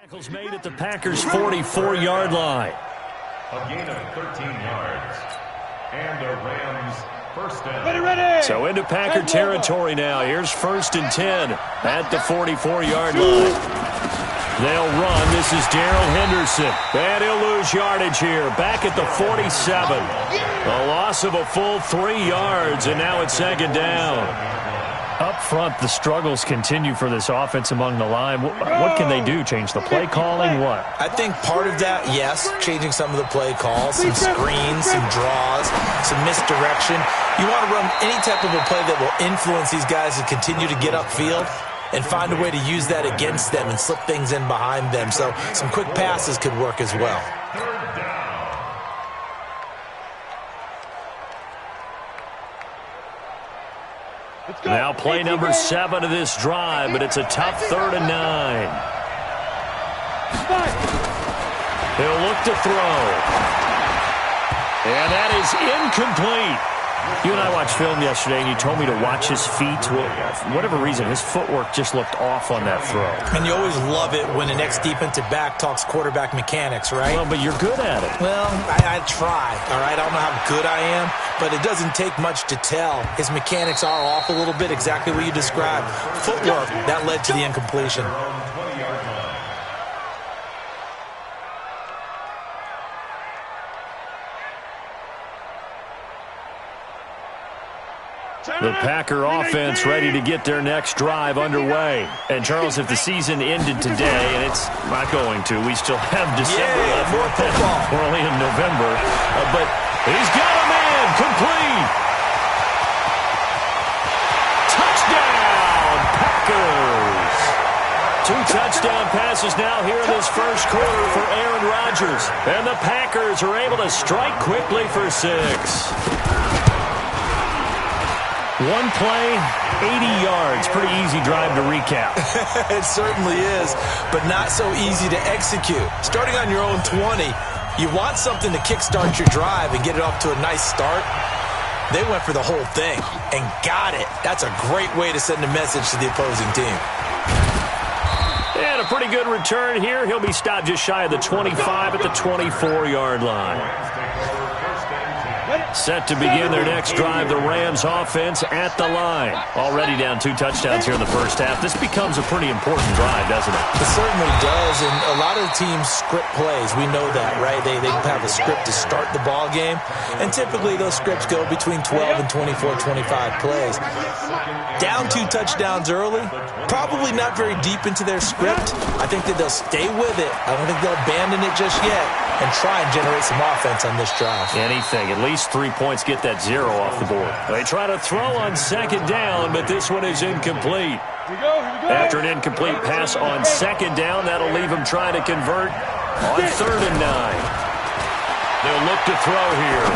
Tackles made at the Packers' 44-yard line. A gain of 13 yards. And the Rams first down. Ready. So into Packer territory now. Here's 1st and 10 at the 44-yard line. They'll run. This is Darrell Henderson. And he'll lose yardage here. Back at the 47. A loss of a full 3 yards, and now it's 2nd down. Up front, the struggles continue for this offense among the line. What can they do? Change the play calling? What? I think part of that, yes, changing some of the play calls, some screens, some draws, some misdirection. You want to run any type of a play that will influence these guys to continue to get upfield and find a way to use that against them and slip things in behind them. So some quick passes could work as well. Now play number 7 of this drive, but it's a tough 3rd and 9. He'll look to throw. And that is incomplete. You and I watched film yesterday, and you told me to watch his feet. Well, for whatever reason, his footwork just looked off on that throw. And you always love it when an ex-defensive back talks quarterback mechanics, right? Well, but you're good at it. Well, I try, all right? I don't know how good I am, but it doesn't take much to tell. His mechanics are off a little bit, exactly what you described. Footwork, that led to the incompletion. The Packer offense ready to get their next drive underway. And, Charles, if the season ended today, and it's not going to, we still have December left. More football. We're only in November. But he's got a man. Complete. Touchdown, Packers. 2 touchdown passes now here in this first quarter for Aaron Rodgers. And the Packers are able to strike quickly for 6. One play, 80 yards. Pretty easy drive to recap. It certainly is, but not so easy to execute. Starting on your own 20, you want something to kickstart your drive and get it off to a nice start. They went for the whole thing and got it. That's a great way to send a message to the opposing team. And a pretty good return here. He'll be stopped just shy of the 25 at the 24-yard line. Set to begin their next drive, the Rams offense at the line. Already down 2 touchdowns here in the first half. This becomes a pretty important drive, doesn't it? It certainly does, and a lot of the teams script plays. We know that, right? They have a script to start the ball game, and typically those scripts go between 12 and 24, 25 plays. Down 2 touchdowns early, probably not very deep into their script. I think that they'll stay with it. I don't think they'll abandon it just yet and try and generate some offense on this drive. Anything. At least 3 points, get that 0 off the board. They try to throw on 2nd down, but this one is incomplete. Here we go. After an incomplete pass on 2nd down, that'll leave him trying to convert on 3rd and 9. They'll look to throw here.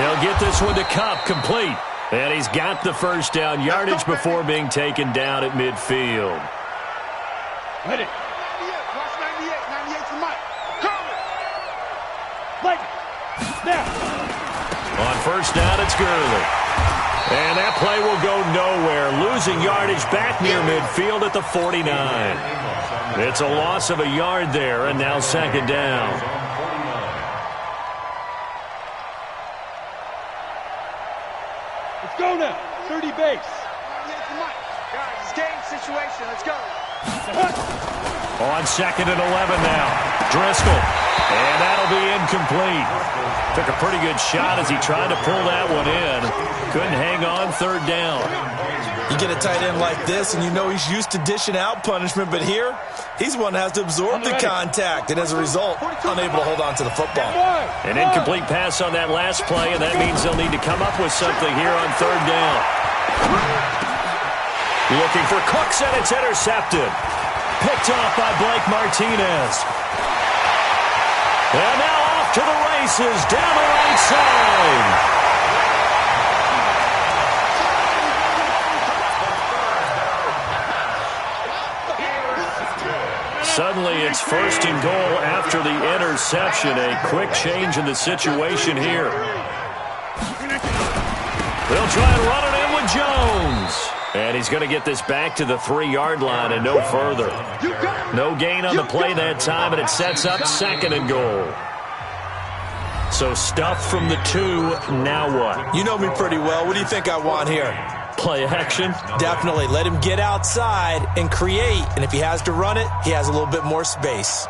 He'll get this one to Kupp, complete. And he's got the first down, yardage before being taken down at midfield. Ready. 98, watch 98. 98 for Mike. Come. Like. Snap. On 1st down, it's Gurley. And that play will go nowhere. Losing yardage back near midfield at the 49. It's a loss of a yard there, and now 2nd down. Let's go now. 30 base. Guys, it's game situation. Let's go. On 2nd and 11 now. Driscoll. And that'll be incomplete. Took a pretty good shot as he tried to pull that one in. Couldn't hang on 3rd down. You get a tight end like this, and you know he's used to dishing out punishment, but here, he's one that has to absorb the contact, and as a result, unable to hold on to the football. An incomplete pass on that last play, and that means they'll need to come up with something here on 3rd down. Looking for Cooks, and it's intercepted. Picked off by Blake Martinez. And now off to the races down the right side. Suddenly it's 1st and goal after the interception. A quick change in the situation here. They'll try and run it in with Jones. And he's going to get this back to the 3-yard line and no further. No gain on the play that time, and it sets up 2nd and goal. So stuff from the 2, now what? You know me pretty well. What do you think I want here? Play action? Definitely. Let him get outside and create. And if he has to run it, he has a little bit more space.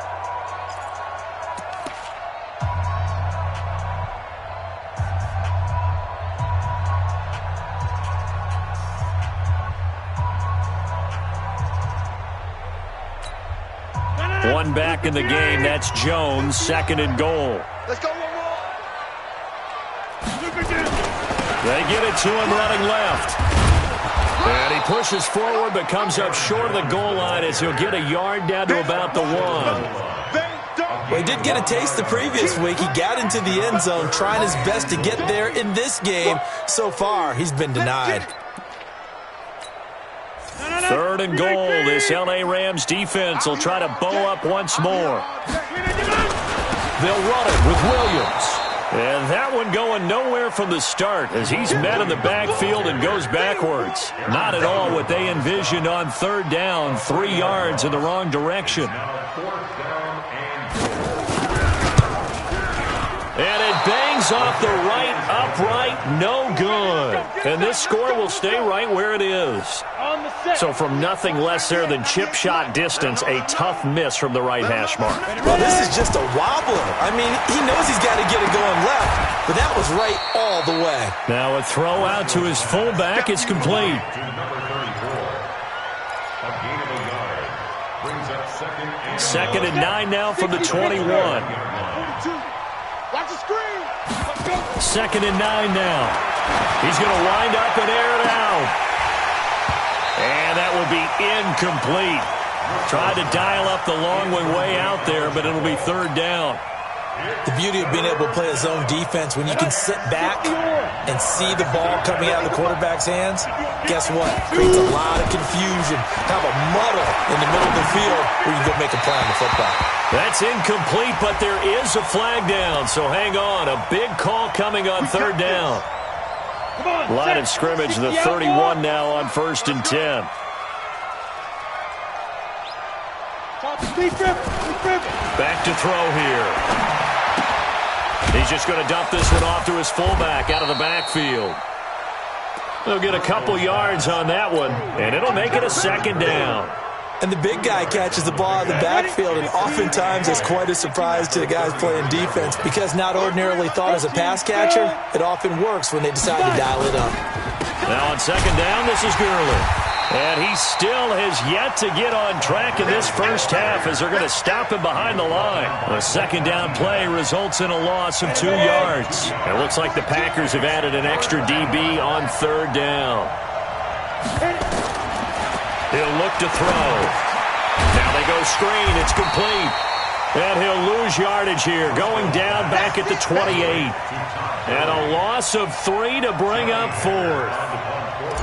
One back in the game. That's Jones. 2nd and goal. Let's go one more. They get it to him running left. And he pushes forward but comes up short of the goal line as he'll get a yard down to about the 1. Well, he did get a taste the previous week. He got into the end zone trying his best to get there in this game. So far, he's been denied. 3rd and goal. This L.A. Rams defense will try to bow up once more. They'll run it with Williams. And that one going nowhere from the start as he's met in the backfield and goes backwards. Not at all what they envisioned on 3rd down. 3 yards in the wrong direction. And it bangs off the right upright. No good. And this score will stay right where it is. So from nothing less there than chip shot distance, a tough miss from the right hash mark. Well, this is just a wobbler. I mean, he knows he's got to get it going left, but that was right all the way. Now a throw out to his fullback is complete. 2nd and 9 now from the 21. Watch the screen. 2nd and 9 now. He's going to wind up and air it out. And that will be incomplete. Tried to dial up the long one way out there, but it'll be 3rd down. The beauty of being able to play a zone defense when you can sit back and see the ball coming out of the quarterback's hands, guess what? Creates a lot of confusion. Have a muddle in the middle of the field where you can go make a play on the football. That's incomplete, but there is a flag down, so hang on. A big call coming on 3rd down. Line of scrimmage, the 31 now on 1st and 10. Back to throw here. He's just going to dump this one off to his fullback out of the backfield. They'll get a couple yards on that one, and it'll make it a 2nd down. And the big guy catches the ball out of the backfield, and oftentimes it's quite a surprise to the guys playing defense because not ordinarily thought as a pass catcher, it often works when they decide to dial it up. Now on 2nd down, this is Gurley. And he still has yet to get on track in this first half as they're going to stop him behind the line. A 2nd down play results in a loss of 2 yards. It looks like the Packers have added an extra DB on 3rd down. He'll look to throw. Now they go screen. It's complete. And he'll lose yardage here, going down back at the 28. And a loss of 3 to bring up 4th.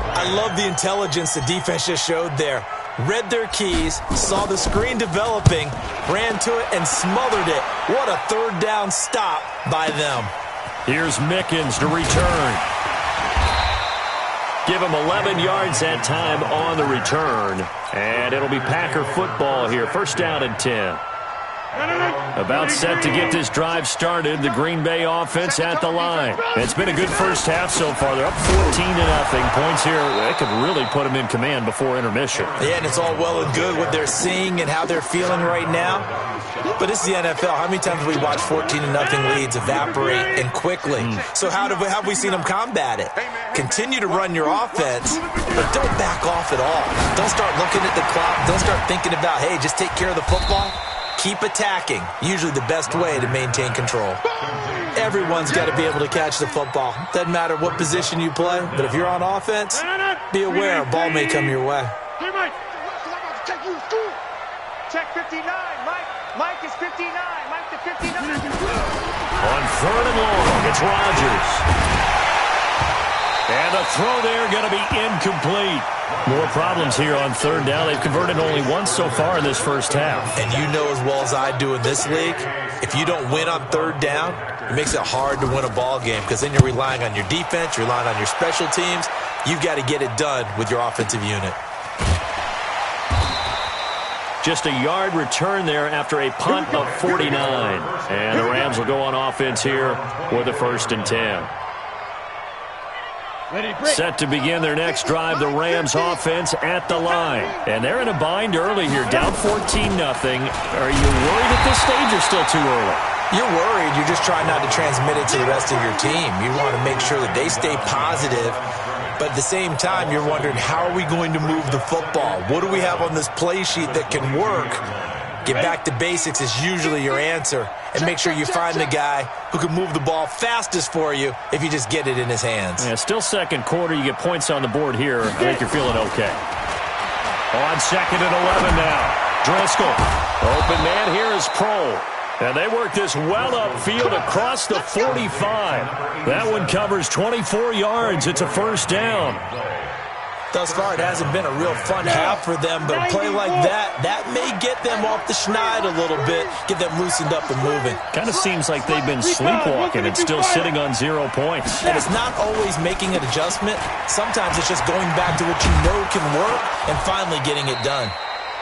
I love the intelligence the defense just showed there. Read their keys, saw the screen developing, ran to it, and smothered it. What a 3rd down stop by them. Here's Mickens to return. Give him 11 yards that time on the return. And it'll be Packer football here. 1st down and 10. About set to get this drive started. The Green Bay offense at the line. It's been a good first half so far. They're up 14-0. Points here, they could really put them in command before intermission. Yeah, and it's all well and good what they're seeing and how they're feeling right now. But this is the NFL. How many times have we watched 14-0 leads evaporate and quickly? So how have we seen them combat it? Continue to run your offense, but don't back off at all. Don't start looking at the clock. Don't start thinking about, hey, just take care of the football. Keep attacking. Usually the best way to maintain control. Everyone's got to be able to catch the football. Doesn't matter what position you play, but if you're on offense, be aware a ball may come your way. Hey, Mike. Check 59. Mike is 59. Mike to 59. On 3rd and long, it's Rodgers. And the throw there going to be incomplete. More problems here on third down. They've converted only once so far in this first half. And you know as well as I do in this league, if you don't win on third down, it makes it hard to win a ball game because then you're relying on your defense, you're relying on your special teams. You've got to get it done with your offensive unit. Just a yard return there after a punt of 49. And the Rams will go on offense here with a 1st and 10. Set to begin their next drive, the Rams offense at the line. And they're in a bind early here, down 14-0. Are you worried at this stage or still too early? You're worried. You're just trying not to transmit it to the rest of your team. You want to make sure that they stay positive. But at the same time, you're wondering, how are we going to move the football? What do we have on this play sheet that can work? Get back to basics is usually your answer. And make sure you find the guy who can move the ball fastest for you if you just get it in his hands. Yeah, still second quarter. You get points on the board here. I think you're feeling okay. On 2nd and 11 now. Driscoll. Open man here is Pro. And they work this well upfield across the 45. That one covers 24 yards. It's a 1st down. Thus far, it hasn't been a real fun half for them, but a play like that may get them off the schneid a little bit, get them loosened up and moving. Kind of seems like they've been sleepwalking and still sitting on 0 points. And it's not always making an adjustment. Sometimes it's just going back to what you know can work and finally getting it done.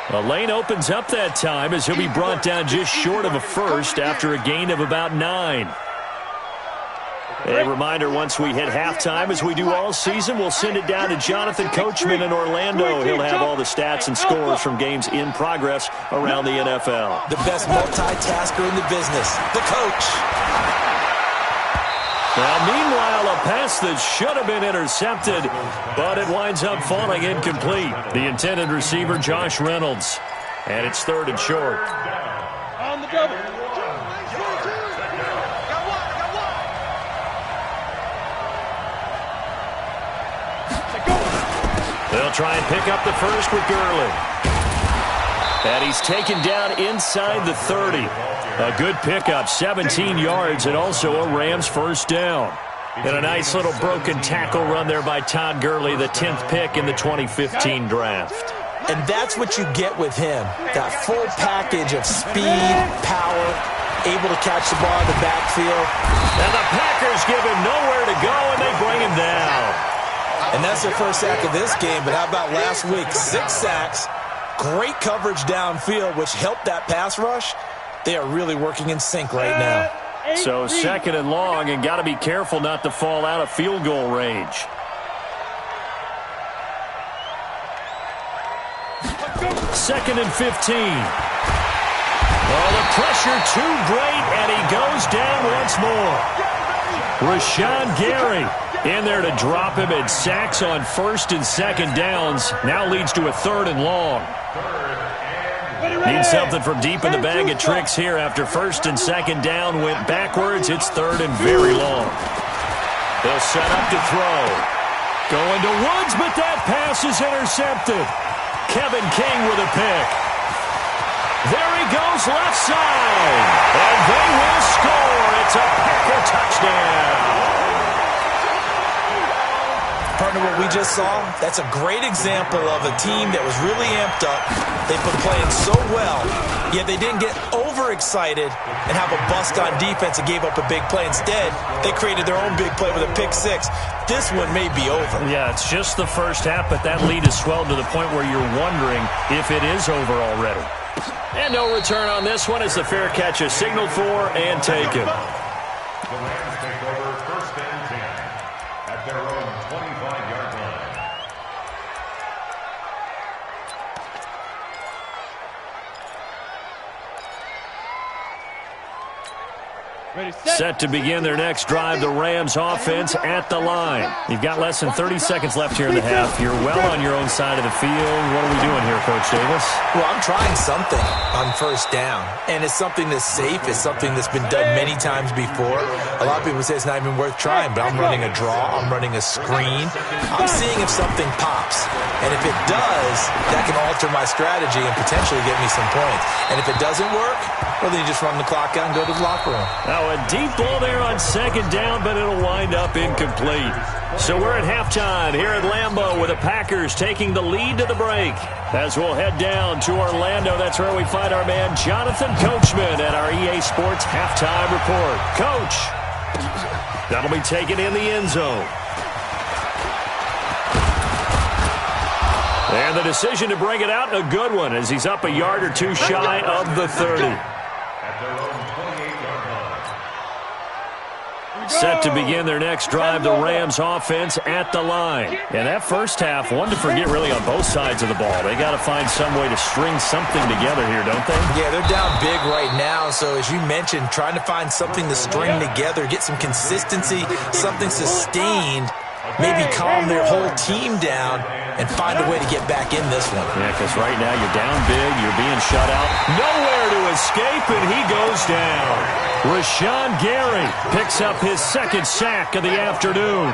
The lane opens up that time as he'll be brought down just short of a 1st after a gain of about 9. A reminder, once we hit halftime, as we do all season, we'll send it down to Jonathan Coachman in Orlando. He'll have all the stats and scores from games in progress around the NFL. The best multitasker in the business, the coach. Now, meanwhile, a pass that should have been intercepted, but it winds up falling incomplete. The intended receiver, Josh Reynolds. And it's 3rd and short. On the double. They'll try and pick up the 1st with Gurley. And he's taken down inside the 30. A good pickup, 17 yards, and also a Rams 1st down. And a nice little broken tackle run there by Todd Gurley, the 10th pick in the 2015 draft. And that's what you get with him, that full package of speed, power, able to catch the ball in the backfield. And the Packers give him nowhere to go, and they bring him down. And that's their 1st sack of this game, but how about last week? 6 sacks, great coverage downfield, which helped that pass rush. They are really working in sync right now. So 2nd and long, and got to be careful not to fall out of field goal range. Second and 15. Oh, the pressure too great, and he goes down once more. Rashawn Gary in there to drop him, and sacks on 1st and 2nd downs. Now leads to a 3rd and long. Need something from deep in the bag of tricks here after 1st and 2nd down went backwards. It's 3rd and very long. They'll set up to throw. Going to Woods, but that pass is intercepted. Kevin King with a pick. There he goes left side. And they will score. It's a Packer touchdown. Partner, what we just saw, that's a great example of a team that was really amped up. They've been playing so well, yet they didn't get overexcited and have a bust on defense and gave up a big play. Instead, they created their own big play with a pick 6. This one may be over. Yeah, it's just the 1st half, but that lead has swelled to the point where you're wondering if it is over already. And no return on this one as the fair catch is signaled for and taken. The Rams take over 1st and 10 at their own 25-yard line. Set to begin their next drive, the Rams offense at the line. You've got less than 30 seconds left here in the half. You're well on your own side of the field. What are we doing here, Coach Davis? Well, I'm trying something on 1st down, and it's something that's safe. It's something that's been done many times before. A lot of people say it's not even worth trying, but I'm running a draw. I'm running a screen. I'm seeing if something pops, and if it does, that can alter my strategy and potentially get me some points. And if it doesn't work, Or then you just run the clock out and go to the locker room. Now a deep ball there on second down, but it'll wind up incomplete. So we're at halftime here at Lambeau with the Packers taking the lead to the break. As we'll head down to Orlando, that's where we find our man Jonathan Coachman at our EA Sports Halftime Report. Coach, that'll be taken in the end zone. And the decision to bring it out, a good one, as he's up a yard or two shy of the 30. Set to begin their next drive, the Rams offense at the line. And that first half, one to forget really on both sides of the ball. They got to find some way to string something together here, don't they? Yeah, they're down big right now. So as you mentioned, trying to find something to string together, get some consistency, something sustained, maybe calm their whole team down and find a way to get back in this one. Yeah, because right now you're down big, you're being shut out. Nowhere to escape, and he goes down. Rashawn Gary picks up his second sack of the afternoon.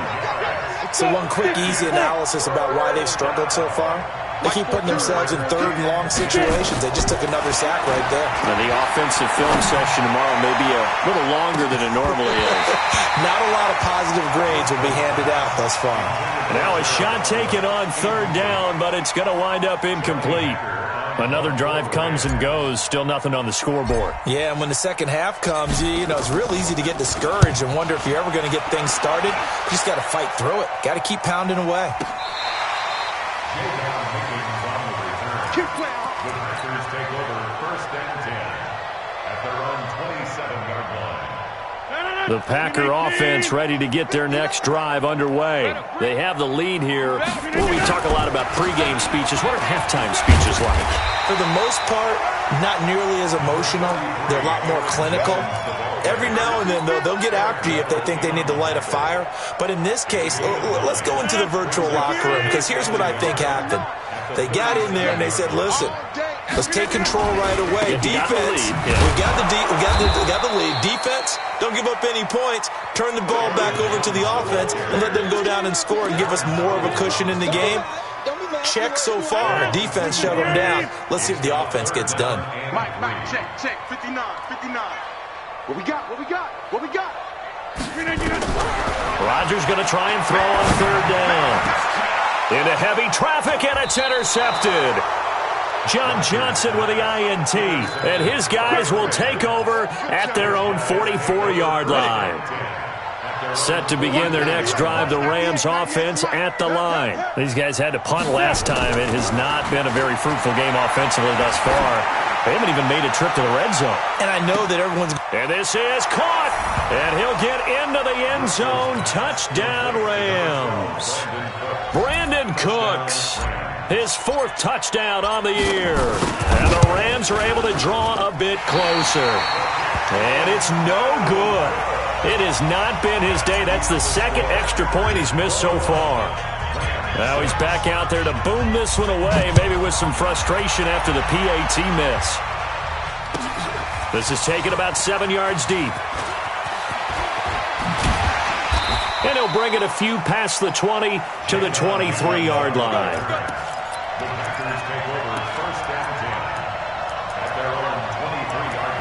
So one quick, easy analysis about why they've struggled so far. They keep putting themselves in third and long situations. They just took another sack right there. Now, the offensive film session tomorrow may be a little longer than it normally is. Not a lot of positive grades will be handed out thus far. Now a shot taken on third down, but it's going to wind up incomplete. Another drive comes and goes, still nothing on the scoreboard. Yeah, and when the second half comes, you know, it's real easy to get discouraged and wonder if you're ever going to get things started. You just got to fight through it. Got to keep pounding away. The Packers take over first and 10 at their own 27-yard line. The Packer offense ready to get their next drive underway. They have the lead here. Well, we talk a lot about pregame speeches. What are halftime speeches like? For the most part, not nearly as emotional. They're a lot more clinical. Every now and then, though, they'll get after you if they think they need to light a fire. But in this case, let's go into the virtual locker room, because here's what I think happened. They got in there and they said, listen, let's take control right away. Defense, we got the lead. Defense, don't give up any points. Turn the ball back over to the offense and let them go down and score and give us more of a cushion in the game. Check so far. Defense shut them down. Let's see if the offense gets done. Mike, check, 59. What we got? Rodgers going to try and throw on third down. Into heavy traffic, and it's intercepted. John Johnson with the INT, and his guys will take over at their own 44-yard line. Set to begin their next drive, the Rams offense at the line. These guys had to punt last time. It has not been a very fruitful game offensively thus far. They haven't even made a trip to the red zone. And I know that everyone's... And this is caught, and he'll get into the end zone. Touchdown, Rams. Brandon Cooks, his fourth touchdown on the year. And the Rams are able to draw a bit closer. And it's no good. It has not been his day. That's the second extra point he's missed so far. Now he's back out there to boom this one away, maybe with some frustration after the PAT miss. This is taken about 7 yards deep. And he'll bring it a few past the 20 to the 23-yard line. The Packers take over first and 10 at their own 23-yard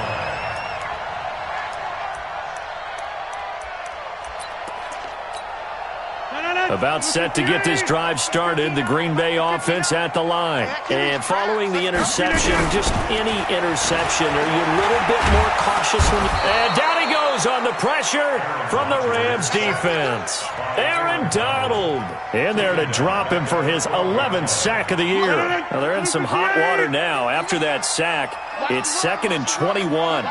line. About set to get this drive started, the Green Bay offense at the line. And following the interception, just any interception, are you a little bit more cautious? And down he goes on the pressure from the Rams defense. Aaron Donald in there to drop him for his 11th sack of the year. Now they're in some hot water now. After that sack, it's 2nd and 21.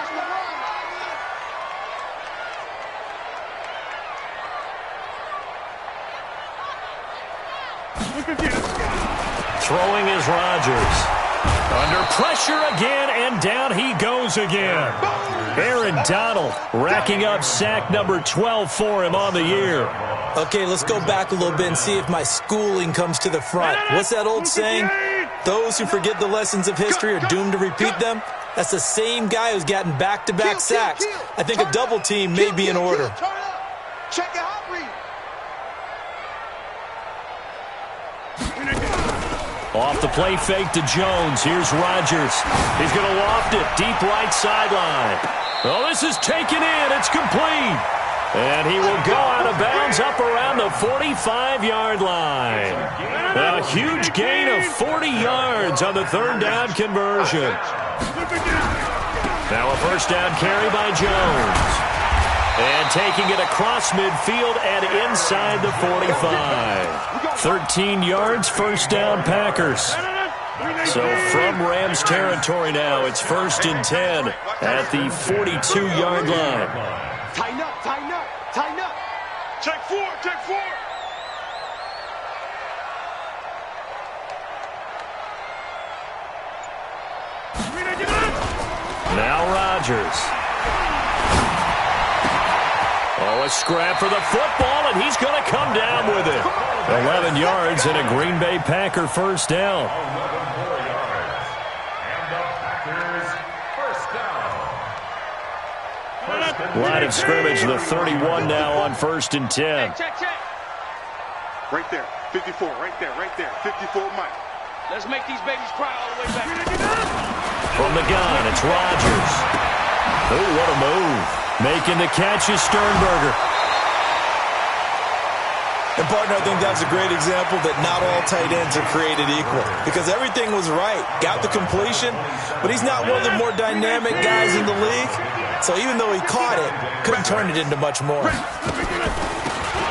Throwing is Rodgers. Under pressure again, and down he goes again. Aaron Donald racking up sack number 12 for him on the year. Okay, let's go back a little bit and see if my schooling comes to the front. What's that old saying? Those who forget the lessons of history are doomed to repeat them. That's the same guy who's gotten back-to-back sacks. I think a double team may be in order. Check it out, read. Off the play fake to Jones. Here's Rodgers. He's going to loft it. Deep right sideline. Oh, this is taken in. It's complete. And he will go out of bounds up around the 45-yard line. A huge gain of 40 yards on the third down conversion. Now a first down carry by Jones. And taking it across midfield and inside the 45. 13 yards, first down Packers. So from Rams territory now, it's 1st and 10 at the 42-yard line. Tighten up, tighten up, tighten up. Check four, check four. Now Rodgers. Oh, a scrap for the football, and he's going to come down with it. 11 yards and a Green Bay Packer first down. 11 more yards. And the Packers first down. Line of scrimmage, the 31 now on 1st and 10. Check, check. Right there. 54. Right there. Right there. 54, Mike. Let's make these babies cry all the way back. From the gun, it's Rodgers. Oh, what a move. Making the catch is Sternberger. And, partner, I think that's a great example that not all tight ends are created equal because everything was right. Got the completion, but he's not one of the more dynamic guys in the league. So even though he caught it, couldn't turn it into much more.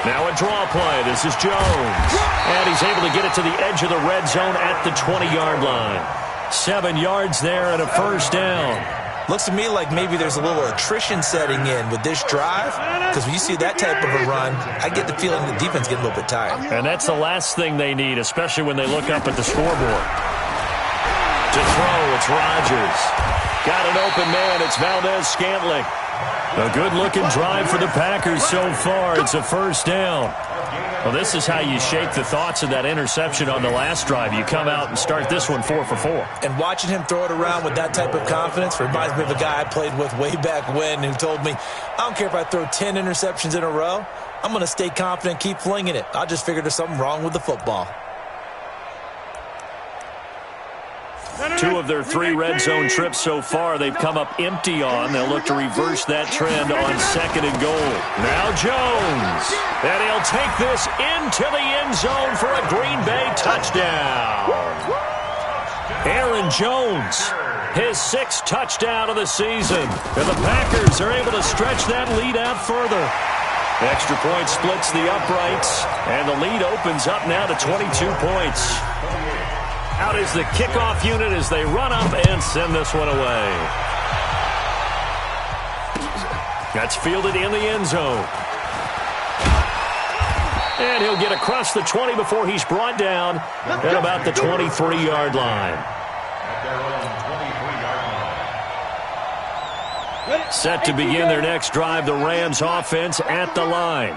Now a draw play. This is Jones. And he's able to get it to the edge of the red zone at the 20-yard line. 7 yards there and a first down. Looks to me like maybe there's a little attrition setting in with this drive because when you see that type of a run, I get the feeling the defense getting a little bit tired. And that's the last thing they need, especially when they look up at the scoreboard. To throw, it's Rodgers. Got an open man, it's Valdez-Scantling. A good-looking drive for the Packers so far. It's a first down. Well, this is how you shake the thoughts of that interception on the last drive. You come out and start this one 4 for 4. And watching him throw it around with that type of confidence reminds me of a guy I played with way back when who told me, I don't care if I throw 10 interceptions in a row. I'm going to stay confident, keep flinging it. I just figured there's something wrong with the football. 2 of their 3 red zone trips so far they've come up empty on. They'll look to reverse that trend on 2nd and goal. Now Jones. And he'll take this into the end zone for a Green Bay touchdown. Aaron Jones, his 6th touchdown of the season. And the Packers are able to stretch that lead out further. Extra point splits the uprights, and the lead opens up now to 22 points. Out is the kickoff unit as they run up and send this one away. That's fielded in the end zone. And he'll get across the 20 before he's brought down at about the 23-yard line. Set to begin their next drive, the Rams offense at the line.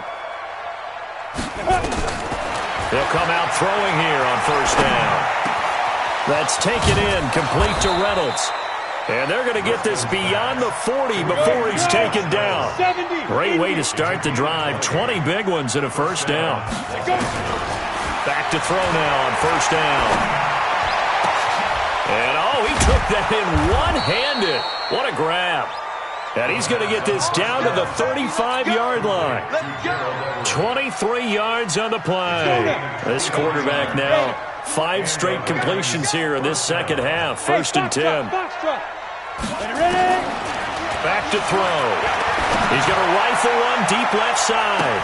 They'll come out throwing here on first down. That's taken in, complete to Reynolds. And they're going to get this beyond the 40 before he's taken down. Great way to start the drive. 20 big ones and a first down. Back to throw now on first down. And, oh, he took that in one-handed. What a grab. And he's going to get this down to the 35-yard line. 23 yards on the play. This quarterback now, 5 straight completions here in this second half. 1st and 10. Back to throw. He's going to rifle one deep left side.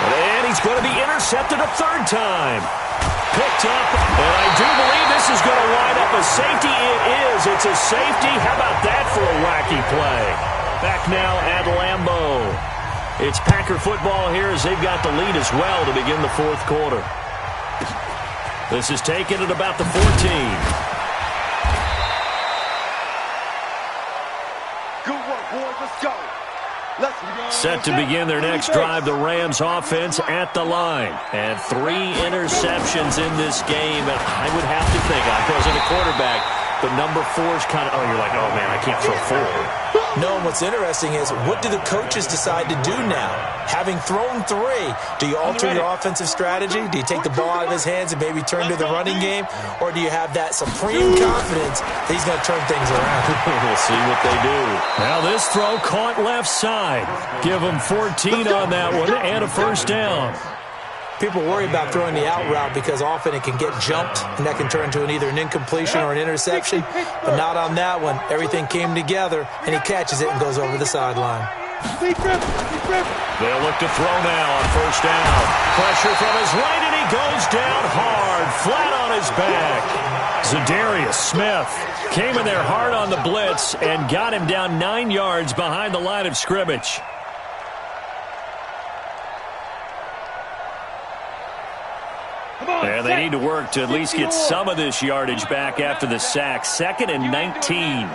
And he's going to be intercepted a 3rd time. Picked up, and I do believe this is going to wind up a safety. It is. It's a safety. How about that for a wacky play? Back now at Lambeau. It's Packer football here as they've got the lead as well to begin the 4th quarter. This is taken at about the 14. Good work, boys. Let's go. Set to begin their next drive, the Rams offense at the line. And 3 interceptions in this game. And I would have to think, I wasn't a quarterback, the number 4 is kind of, oh, you're like, oh, man, I can't throw 4. No, what's interesting is, what do the coaches decide to do now? Having thrown 3, do you alter your offensive strategy? Do you take the ball out of his hands and maybe turn to the running game? Or do you have that supreme confidence that he's going to turn things around? We'll see what they do. Now this throw caught left side. Give him 14 on that one and a first down. People worry about throwing the out route because often it can get jumped, and that can turn into either an incompletion or an interception. But not on that one. Everything came together, and he catches it and goes over the sideline. They'll look to throw now on first down. Pressure from his right, and he goes down hard, flat on his back. Zadarius Smith came in there hard on the blitz and got him down 9 yards behind the line of scrimmage. And they need to work to at least get some of this yardage back after the sack. 2nd and 19.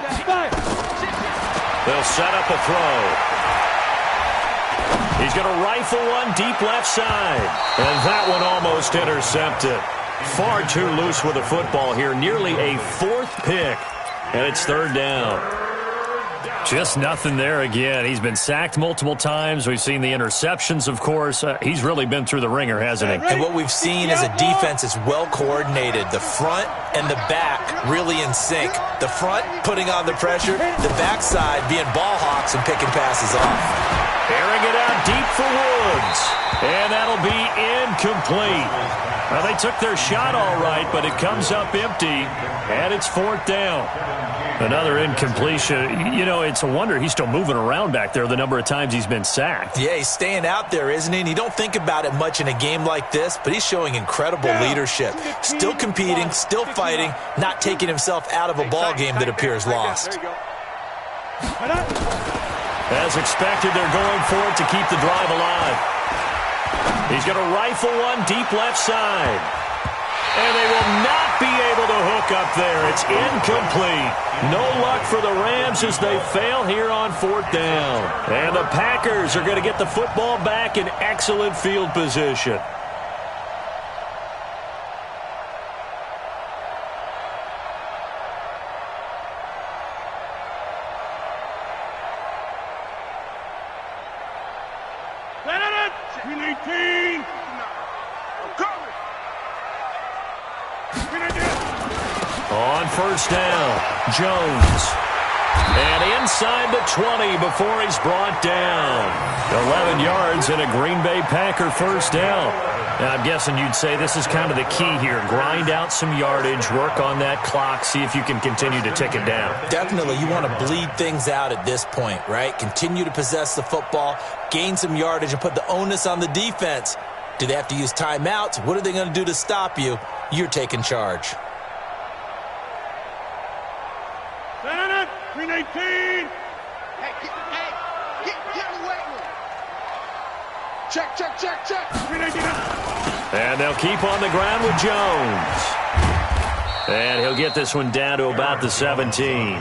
They'll set up a throw. He's going to rifle one deep left side. And that one almost intercepted. Far too loose with the football here. Nearly a 4th pick. And it's 3rd down. Just nothing there again. He's been sacked multiple times. We've seen the interceptions, of course. He's really been through the ringer, hasn't he? And what we've seen is a defense that's well coordinated. The front and the back really in sync. The front putting on the pressure. The backside being ball hawks and picking passes off. Airing it out deep for Woods. And that'll be incomplete. Well, they took their shot all right, but it comes up empty. And it's 4th down. Another incompletion. You know, it's a wonder he's still moving around back there the number of times he's been sacked. Yeah, he's staying out there, isn't he? And you don't think about it much in a game like this, but he's showing incredible leadership. Still competing, still fighting, not taking himself out of a ball game that appears lost. As expected, they're going for it to keep the drive alive. He's going to rifle one deep left side. And they will not be able to hook up there. It's incomplete. No luck for the Rams as they fail here on 4th down. And the Packers are going to get the football back in excellent field position. On first down, Jones. And inside the 20 before he's brought down. 11 yards and a Green Bay Packer first down. Now, I'm guessing you'd say this is kind of the key here. Grind out some yardage, work on that clock, see if you can continue to tick it down. Definitely, you want to bleed things out at this point, right? Continue to possess the football, gain some yardage, and put the onus on the defense. Do they have to use timeouts? What are they going to do to stop you? You're taking charge. 319. Hey, get away with it. Check. 319. And they'll keep on the ground with Jones. And he'll get this one down to about the 17.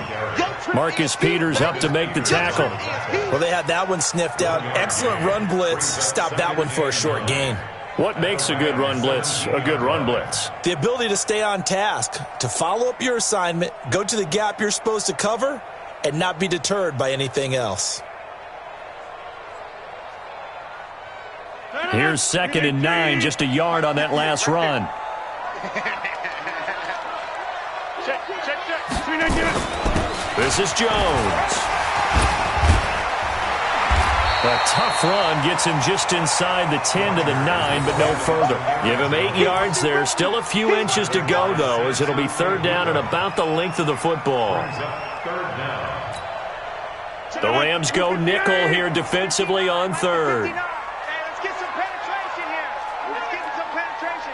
Marcus Peters up to make the tackle. Well, they had that one sniffed out. Excellent run blitz. Stopped that one for a short gain. What makes a good run blitz a good run blitz? The ability to stay on task, to follow up your assignment, go to the gap you're supposed to cover, and not be deterred by anything else. Here's 2nd and 9, just a yard on that last run. Check. This is Jones. A tough run gets him just inside the 10 to the 9, but no further. Give him 8 yards there. Still a few inches to go, though, as it'll be 3rd down and about the length of the football. The Rams go nickel here defensively on 3rd. Let's get some penetration here. Let's get some penetration.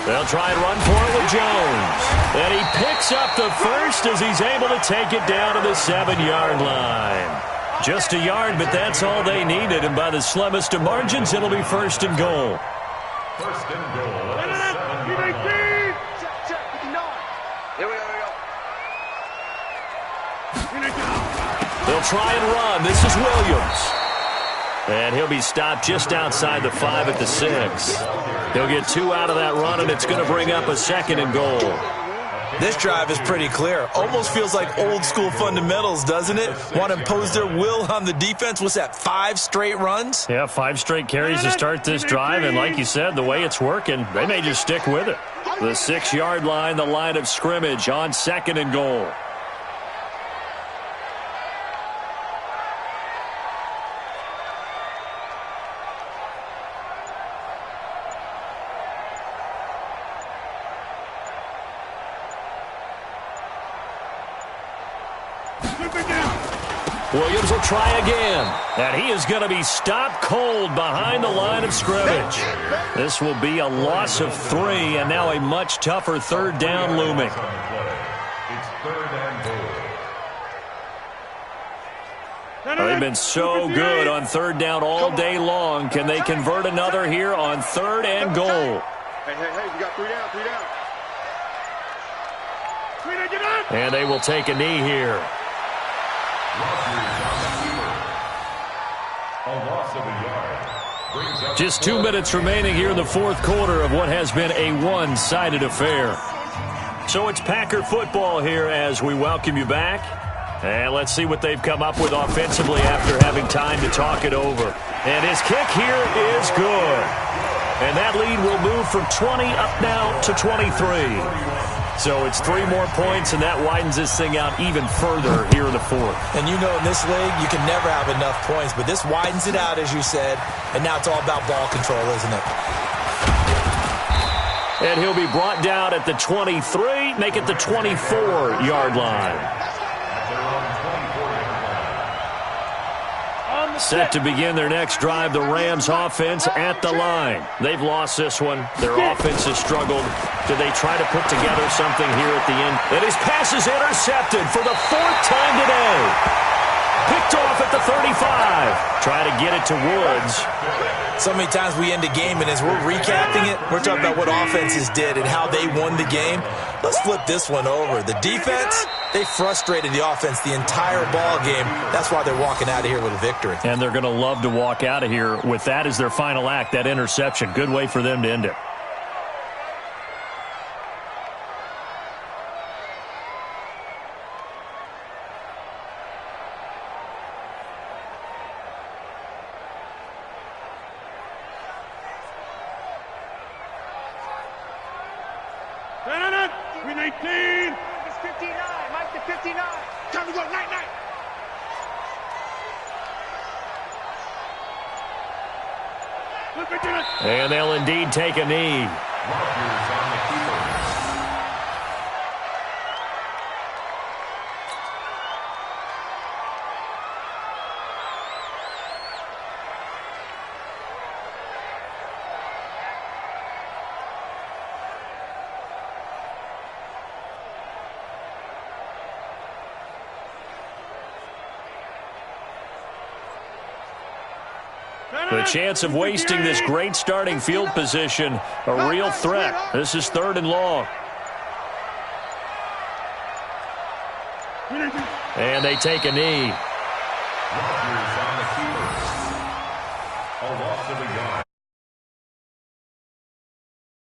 They'll try and run for it with Jones. And he picks up the first as he's able to take it down to the 7-yard line. Just a yard, but that's all they needed. And by the slimmest of margins, it'll be 1st and goal. 1st and goal. Here we go. They'll try and run. This is Williams. And he'll be stopped just outside the 5 at the 6. He'll get 2 out of that run, and it's going to bring up a 2nd and goal. This drive is pretty clear. Almost feels like old school fundamentals, doesn't it? Want to impose their will on the defense. What's that, 5 straight runs? Yeah, 5 straight carries to start this drive, and like you said, the way it's working, they may just stick with it. The 6-yard line, the line of scrimmage on 2nd and goal. Williams will try again, and he is going to be stopped cold behind the line of scrimmage. This will be a loss of 3, and now a much tougher 3rd down looming. It's 3rd and goal. They've been so good on 3rd down all day long. Can they convert another here on 3rd and goal? Hey, we got 3 down, 3 down. And they will take a knee here. Just 2 minutes remaining here in the 4th quarter of what has been a one-sided affair. So it's Packer football here as we welcome you back. And let's see what they've come up with offensively after having time to talk it over. And his kick here is good. And that lead will move from 20 up now to 23. So it's 3 more points, and that widens this thing out even further here in the 4th. And you know in this league, you can never have enough points, but this widens it out, as you said, and now it's all about ball control, isn't it? And he'll be brought down at the 23, make it the 24-yard line. Set to begin their next drive, the Rams offense at the line. They've lost this one. Their offense has struggled. Do they try to put together something here at the end? And his pass is intercepted for the 4th time today. Picked off at the 35. Try to get it to Woods. So many times we end a game, and as we're recapping it, we're talking about what offenses did and how they won the game. Let's flip this one over. The defense, they frustrated the offense the entire ball game. That's why they're walking out of here with a victory. And they're going to love to walk out of here with that as their final act, that interception. Good way for them to end it. Win 18. It's 59. Mike to 59. Time to go. Night. And they'll indeed take a knee. The chance of wasting this great starting field position, a real threat. This is 3rd and long. And they take a knee. A loss of a yard.